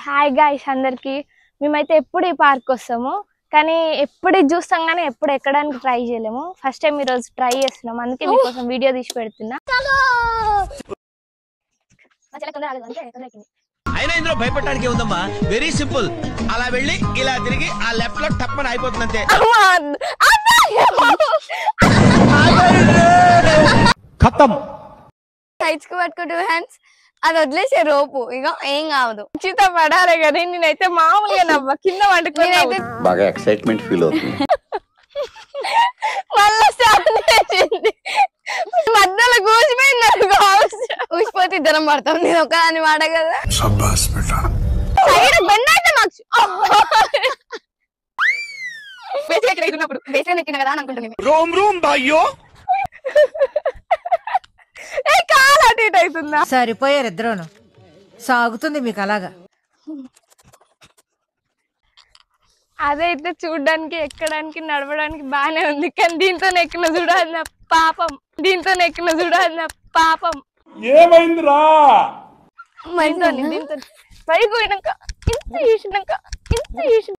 Hi guys అందరికి. మేమైతే ఎప్పుడు ఈ పార్క్ వస్తాము, కానీ ఎప్పుడు ఇది చూస్తాం కానీ ఎప్పుడు ఎక్కడానికి ట్రై చేయలేము. ఫస్ట్ టైం ఈరోజు ట్రై చేస్తున్నాం, అందుకే మీకోసం వీడియో తీసి పెడుతున్నా. అయినా ఇందులో భయపడడానికి ఉందమ్మా, వెరీ సింపుల్. అలా వెళ్ళి ఇలా తిరిగి ఆ లెఫ్ట్ లో టప్ అని అయిపోతుంది అంతే. ఖతం. సైడ్స్ కు పట్టుకో 2 హ్యాండ్స్, అది వదిలేసే రోపు ఇక ఏం కావదు. ఉచిత పడాలి కానీ నేనైతే మామూలుగా నవ్వ కింద వండుకుని బాగా ఎక్సైట్మెంట్ ఫీల్ అవుతుంది. మళ్ళీ మధ్యలో కూసిపోయింది, ఊసిపోతే ఇద్దరం పడతాం. నేను ఒకదాన్ని వాడ కదా. బేస్మెంట్ ఎక్కిన కదా అని అనుకుంటున్నాను. రూమ్ రూమ్ బాయ్యో. కాలు అటు ఇటు అవుతుందా? సరిపోయారు ఇద్దరును. సాగుతుంది మీకు అలాగా. అదైతే చూడడానికి ఎక్కడానికి నడవడానికి బానే ఉంది, కానీ దీంతో ఎక్కిన చూడాలి పాపం. దీంతో ఎక్కిన చూడాలి పాపం. ఏమైందిరా? దీంతో పైకి పోయినాక ఇంత చేసినాక ఇంత చేసిన